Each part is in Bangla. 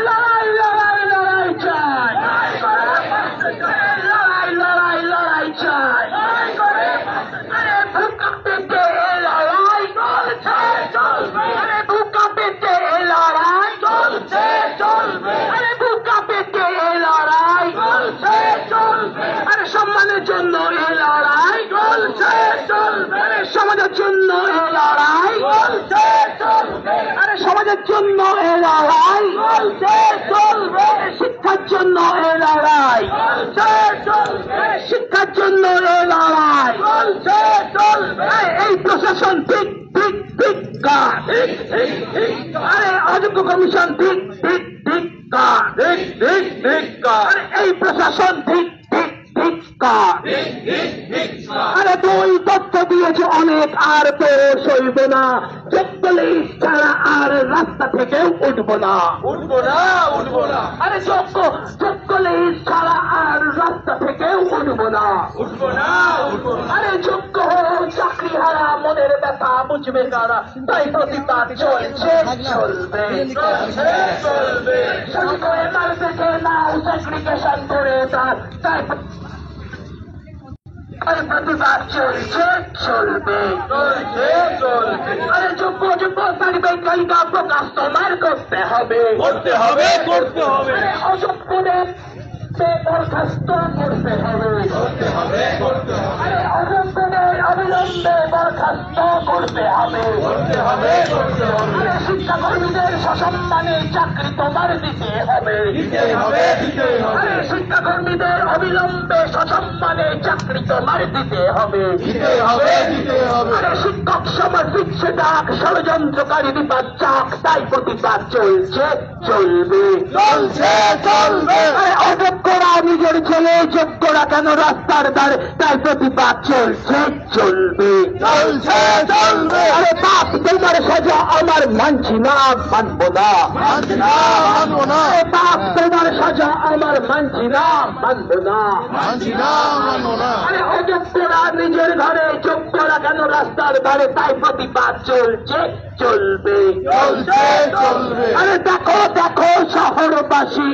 লড়াই লড়াই লড়াই চাই, লড়াই লড়াই লড়াই চাই। আরে বুকা পেতে লড়াই চলছে চলবে, আরে বুকা পেতে লড়াই চলছে চলবে, আরে বুকা পেতে লড়াই চলছে চলবে, আরে সম্মানের জন্য এই লড়াই চলছে চলবে, আরে সমাজের জন্য এই লড়াই চলছে চলবে, আরে সমাজের জন্য এই লড়াই চলছে চলবে, শিক্ষার জন্য এই লড়াই চলছে চলবে, শিক্ষার জন্য এই লড়াই চলছে চলবে। এই প্রশাসন ঠিক ঠিক ঠিক কার, আরে অযোগ্য কমিশন ঠিক ঠিক ঠিক কার, ঠিক ঠিক ঠিক কার, এই প্রশাসন ঠিক ঠিক ঠিক কার। আরে দুই তথ্য দিয়েছে অনেক, আর তো সইব না, যোগ্যলে ছাড়া আর রাস্তা থেকে উঠবো না, উঠবো না, উঠবো না, আরে যোগ্যলে ছাড়া আর রাস্তা থেকে উঠবো না, উঠবো না, উঠবো না, আরে যোগ্য চাকরি হারা মনের ব্যথা বুঝবে কারা, তাই প্রতিবাদ চলছে চলবে চলবে, শুরু করে তার থেকে নাও সেগ্রিগেশন করে তাই আরে প্রতিবাদ চলছে চলবে চলছে চলবে, আরে যোগ্য যোগ্য সার্টিফিকেট তালিকা প্রকাশ তোমার করতে হবে করতে হবে করতে হবে, অযোগ্যদের বরখাস্ত করতে হবে করতে হবে করতে হবে, আরে অযোগ্যদের অবিলম্বে বরখাস্ত করতে হবে করতে হবে করতে হবে, আরে শিক্ষাকর্মীদের সসম্মানে চাকরি তোমার দিতে হবে দিতে হবে দিতে হবে, আরে শিক্ষাকর্মীদের অবিলম্বে সসম্মানে চাকরি তোমার দিতে হবে দিতে হবে দিতে হবে, আরে শিক্ষক সমাজ দিচ্ছে ডাক, ষড়যন্ত্রকারী বিবাদ চাক, তাই প্রতিবাদ চলছে চলবে চলছে চলবে, আরে অযোগ্যরা নিজের ছেলে যোগ্যরা কেন রাস্তার ধারে, তাই প্রতিবাদ চলছে চলবে চলছে চলবে, আরে বাপ তোমার সাজা আমার মানছি না মানবো না মানছি না মানবো না, আরে বাপ তোমার সাজা আমার মানছি না মানবো না মানছি না মানবো না, আরে অযোগ্যরা নিজের ঘরে যোগ্যরা কেন রাস্তার ধারে, তাই প্রতিবাদ চলছে চলবে চলছে চলবে, আরে দেখো দেখো শহরবাসী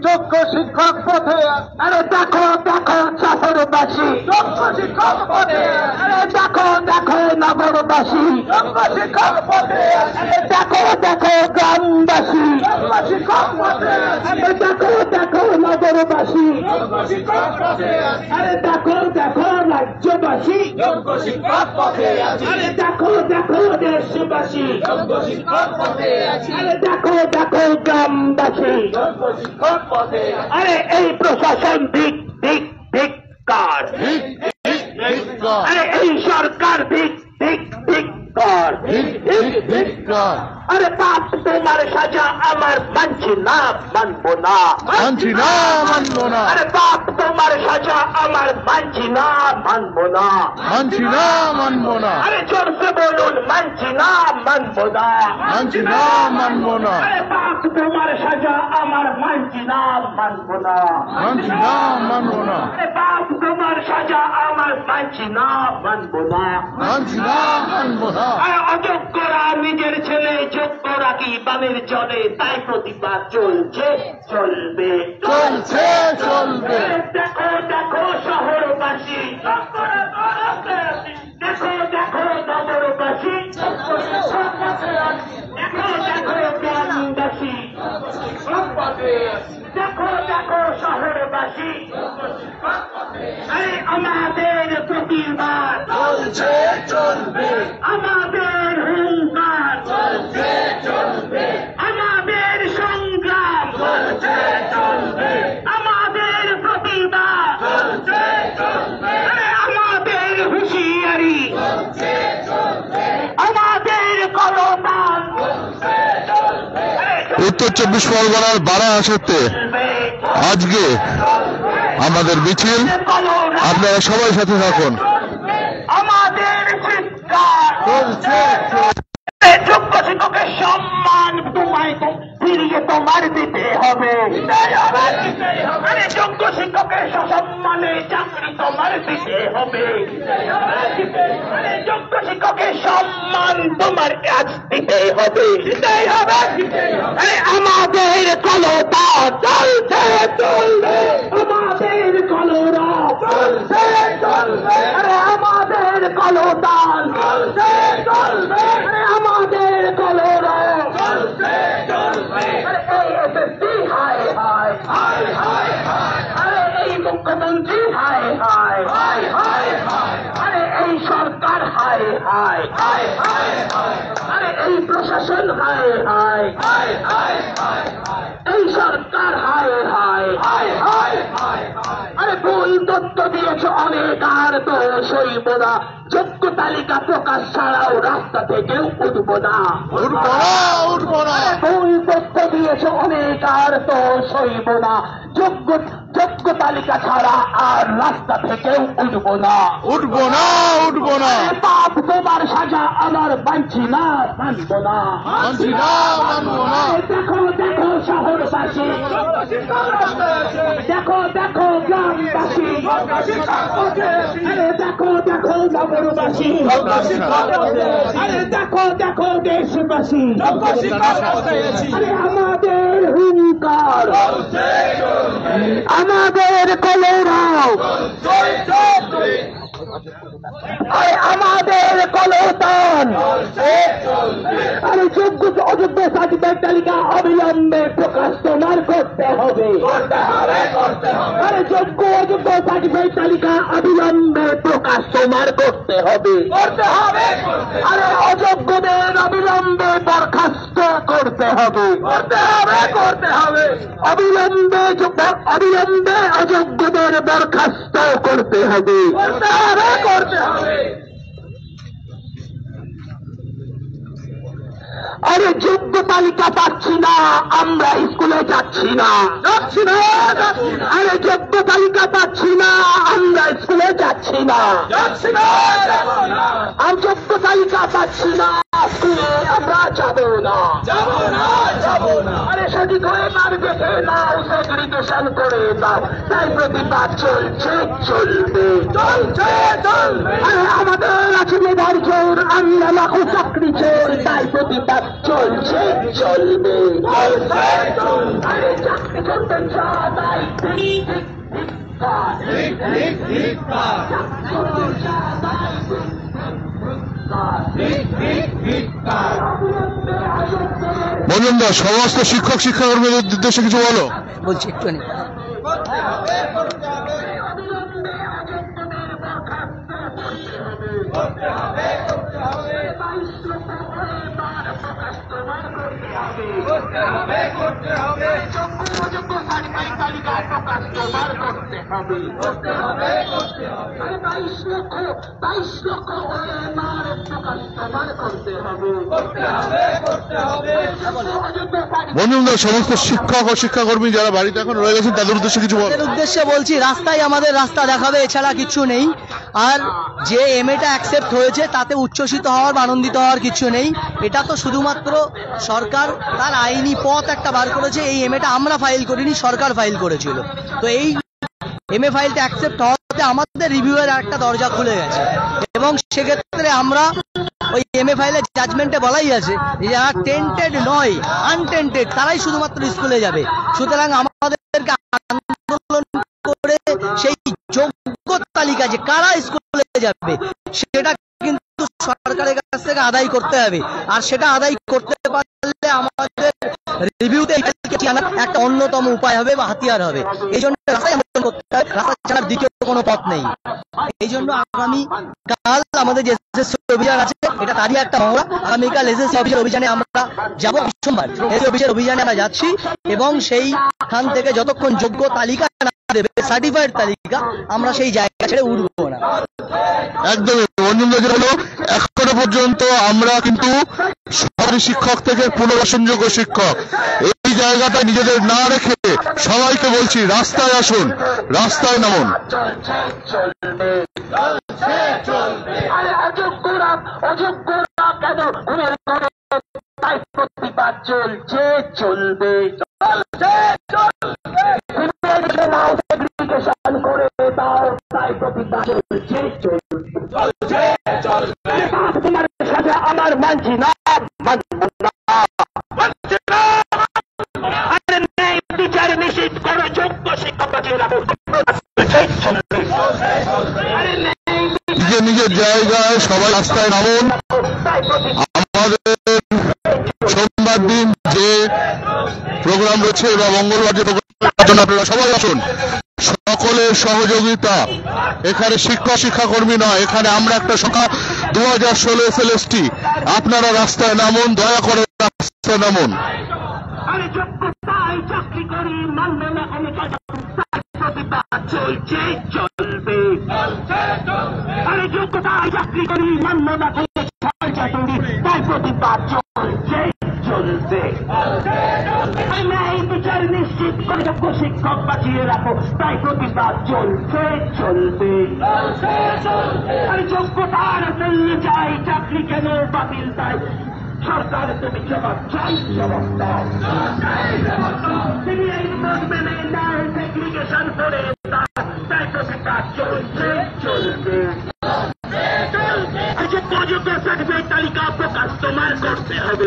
যোগ্য শিক্ষক পথে, আরে দেখো দেখো শহরবাসী যোগ্য শিক্ষক পথে, আরে দেখো দেখো নগরবাসী যোগ্য শিক্ষক পথে, আরে দেখো দেখো গ্রামবাসী যোগ্য শিক্ষক পথে, আরে দেখো দেখো নগরবাসী যোগ্য শিক্ষক পথে, আরে দেখো দেখো রাজ্যবাসী যোগ্য শিক্ষক পথে, আরে দেখো দেখো দেশবাসী যোগ্য শিক্ষক পথে, আরে দেখো দেখো গ্রামবাসী যোগ্য শিক্ষক পথে, আরে এই প্রশাসন দিক দিক দিক কার, আরে এই সরকার দিক দিক দিক কার, আরে বাপ তোমার সাজা আমার মানছি না মানবো না মানছি না মানবো না, আরে বাপ তোমার সাজা আমার মানছি না মানবো না মানছি না মানবো না, আরে জোরসে বলুন মানছি না মানবো না মানছি না মানবো না, আরে বাপ তোমার সাজা আমার মানছি না মানবো না মানছি না মানবো না, আরে বাপ তোমার সাজা আমার মানছি না মানবো না মানছি না মানবো না, আরে অযোগ্যরা নিজের ছেলে যোগ্যরা কি বানের চলে, তাই প্রতিবাদ চলছে চলবে চলছে চলবে, দেখো দেখো শহরবাসী দেখো দেখো নগরবাসী দেখো দেখো গ্রামবাসী দেখো দেখো শহরবাসী, আরে আমাদের প্রতিবাদ চলছে চলবে, আমাদের হুঙ্কার চলছে চলবে, আমাদের সংগ্রাম চলছে চলবে, আমাদের প্রতিবাদ চলছে চলবে, আরে আমাদের হুঁশিয়ারি চলছে চলবে, আমাদের কলতান চলছে চলবে। উত্তর 24 পরগনার বারাহাসীতে আজকে আমাদের মিছিল, আপনারা সবাই সাথে থাকুন। আমাদের শিক্ষা চলছে, যোগ্য শিক্ষকের সম্মান তোমায় ফিরিয়ে তোমার দিতে হবে, আরে যোগ্য শিক্ষকের সসম্মানে চাকরি তোমার দিতে হবে, আরে যোগ্য শিক্ষকের সম্মান তোমার আজ দিতে হবে, আরে আমার কলতা চলছে চলবে আমাদের কলরা চলছে চলবে আরে আমাদের কলতান চলছে চলবে আরে আমাদের কলরা চলছে চলবে আরে এই এসএসসি হায় হায় হায় হায় হায় আরে এই মুখ্যমন্ত্রী হায় হায় হায় হায় হায় আরে এই সরকার হায় হায় হায় হায় হায় আরে এই প্রশাসন হায় হায় হায় হায় হায় এই সরকার হায় হায় হায় হায় হায় আরে ভুল তথ্য দিয়েছ অনেক আর তো সইব না যোগ্য তালিকা প্রকাশ ছাড়াও রাস্তা থেকেও উঠবো না উঠবো না ভুল তথ্য দিয়েছ অনেক আর তো সইব না যোগ্য তালিকা ছাড়া আর রাস্তা থেকেও উঠবো না উঠবো না উঠবো না পাপ তোমার সাজা আমার মানছি না মানবো না মানছি না মানবো না দেখো দেখো শহরবাসী দেখো দেখো গ্রামবাসী আরে দেখো দেখো নগরবাসী আরে দেখো দেখো দেশবাসী আরে আমাদের হুঙ্কার আমাদের কলরাও আরে আমাদের কলতান আরে যোগ্য অযোগ্য সার্টিফিকেট তালিকা অবিলম্বে প্রকাশ তোমার করতে হবে আরে যোগ্য অযোগ্য সার্টিফিকেট তালিকা অবিলম্বে প্রকাশ তোমার করতে হবে আরে অযোগ্যদের অবিলম্বে বরখাস্ত করতে হবে অবিলম্বে অযোগ্যদের বরখাস্ত করতে হবে আরে যোগ্য তালিকা পাচ্ছি না আমরা স্কুলে যাচ্ছি না আরে যোগ্য তালিকা পাচ্ছি না আমরা স্কুলে যাচ্ছি না আর যোগ্য তালিকা পাচ্ছি না স্কুলে আমরা যাবো না আরে সঠিক হয়ে মার দেখে নাও সেগ্রিগেশন করে দাও তাই প্রতিবাদ চলছে চলবে আরে আমাদের আছে মেধার জোর আমরা লাখো চাকরি চোর তাই প্রতিবাদ চলছে চলবে আরে চাকরি করতে চাই মজুমদার সমস্ত শিক্ষক শিক্ষাকর্মীদের উদ্দেশ্যে কিছু বলো বলছি একটু মজুমদার সমস্ত শিক্ষক ও শিক্ষাকর্মী যারা বাড়িতে এখন রয়ে গেছেন তাদের উদ্দেশ্যে কিছু বলো উদ্দেশ্যে বলছি রাস্তায় আমাদের রাস্তা দেখাবে এছাড়া কিছু নেই আর যে এমএটা অ্যাকসেপ্ট হয়েছে তাতে উচ্ছ্বসিত হওয়ার আনন্দিত হওয়ার কিছু নেই এটা তো শুধুমাত্র সরকার তার আইনি পথ একটা বার করেছে এই এমএটা আমরা ফাইল করিনি সরকার ফাইল করেছিল তো এই এমএ ফাইলটা অ্যাকসেপ্ট হওয়াতে আমাদের রিভিউয়ের একটা দরজা খুলে গেছে এবং সেক্ষেত্রে আমরা ওই এমএ ফাইলের জাজমেন্টে বলাই আছে যে যারা টেন্টেড নয় আনটেন্টেড তারাই শুধুমাত্র স্কুলে যাবে সুতরাং আমাদেরকে আন্দোলন করে সেই যোগ্য তালিকা যে কারা স্কুলে যাবে সেটা কিন্তু সরকারের কাছ থেকে আদায় করতে হবে আর সেটা আদায় করতে পারলে আমাদের রিভিউতে একটা অন্যতম উপায় হবে বা হাতিয়ার হবে এই জন্য রাস্তায় আন্দোলন করতে হবে রাস্তা ছাড়ার দ্বিতীয় কোনো পথ নেই এই জন্য আগামী কাল আমাদের যে এসএসসি অভিযান আছে এটা তারই একটা মহড়া আগামীকাল এসএসসি অফিসের অভিযানে আমরা যাবো সোমবার এসএসসি অফিসের অভিযানে আমরা যাচ্ছি এবং সেইখান থেকে যতক্ষণ যোগ্য তালিকা না দেবে সার্টিফাইড তালিকা আমরা সেই জায়গা ছেড়ে উঠবো না একদমই মঞ্জুমদার হলো এখনো পর্যন্ত আমরা কিন্তু সরকারি শিক্ষক থেকে পুনর্বাসনযোগ্য শিক্ষক এই জায়গাটা নিজেদের না রেখে সবাইকে বলছি রাস্তায় আসুন রাস্তায় নামুন প্রতিবাদ চলছে চলবে করে দাও তাই প্রতিবাদ চলছে চলবে তোমার সাথে আমার মানছি না নিজের নিজের জায়গায় সবাই রাস্তায় নামুন। আমাদের সোমবার দিন যে প্রোগ্রাম রয়েছে বা মঙ্গলবার যে প্রোগ্রাম, আপনারা সবাই আসুন। সকলের সহযোগিতা, এখানে শিক্ষাকর্মী নয়, এখানে আমরা একটা সংখ্যা 2016 SLST। আপনারা রাস্তায় নামুন, দয়া করে রাস্তায় নামুন। চলছে চলবে, আরে যোগ্যতায় চাকরি করি মান্য না করলে তাই প্রতিবাদ চলছে চলবে। ন্যায় বিচার নিশ্চিত করে যোগ্য শিক্ষক বাঁচিয়ে রাখো, তাই প্রতিবাদ চলছে চলবে। আরে যোগ্যতার মূল্য চাই, চাকরি কেন বাতিল তাই সরকার তুমি জবাব চাই, জবাব দাও। তিনি এই মত মেনে নেয় সেগ্রিগেশন করে, তাই প্রতিবাদ চলছে চলবে। যোগ্য সার্টিফিকেট তালিকা প্রকাশ তোমার করতে হবে।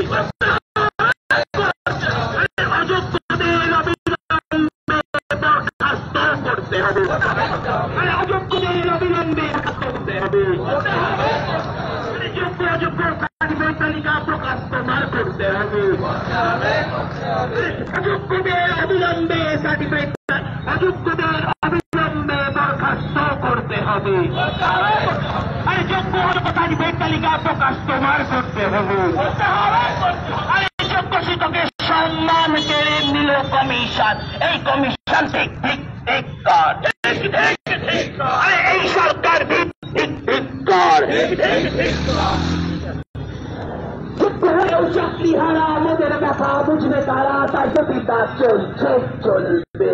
অযোগ্যদের অবিলম্বে বরখাস্ত করতে হবে, অযোগ্যদের অবিলম্বে করতে হবে। যোগ্য অযোগ্য সার্টিফিকেট তালিকা প্রকাশ তোমার করতে হবে। অযোগ্যদের অবিলম্বে সার্টিফিকেট, অযোগ্যদের অবিলম্বে বরখাস্ত করতে হবে। যোগ্য সার্টিফিকেট তালিকা প্রকাশ তোমার করতে হবে। যোগ্য শিক্ষকের সম্মান কেড়ে নিল কমিশন, এই কমিশন ঠিক ঠিক ঠিক কর, এই সরকার ঠিক ঠিক ঠিক কর। চাকরি হারা আমাদের ব্যথা বুঝবে তারা, তাই প্রতিবাদ চলছে চলবে,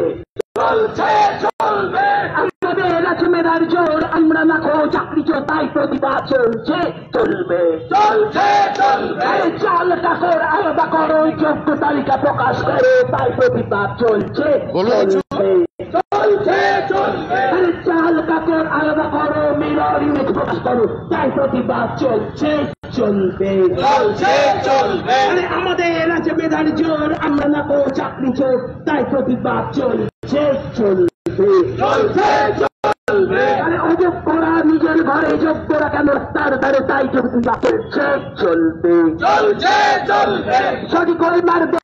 চলছে চলবে। আমাদের আছে মেধার জোর, আমরা না খো চাকরি চোর, তাই প্রতিবাদ চলছে চলবে, চলছে চলবে। চাল কাকর আলাদা করো, যোগ্য তালিকা প্রকাশ করো, তাই প্রতিবাদ চলছে চলবে, চলছে চলবে। চাল কাকর আলাদা করো, মিরর ইমেজ প্রকাশ করো, তাই প্রতিবাদ চলছে চলবে, চলছে চলবে। আমাদের আছে মেধার জোর, আমরা না খো চাকরি চোর, তাই প্রতিবাদ চলছে চলবে, চলছে চলবে। অযোগ্যরা নিজের ঘরে, যোগ্যরা কেন তার ধারে, তাই প্রতিবাদ চলছে চলবে, চলছে চলবে। সঠিক করে মারবে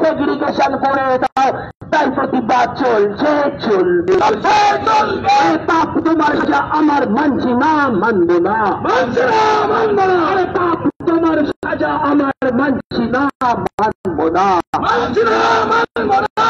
সেগ্রিগেশন করে দাও, তাই প্রতিবাদ চলছে চলবে, চলছে চলবে। পাপ তোমার সাজা আমার মানছি না, মানব না, মানছি না, মানব না। আরে পাপ তোমার সাজা আমার মানছি না, মানব না, মানছি না, মানব না।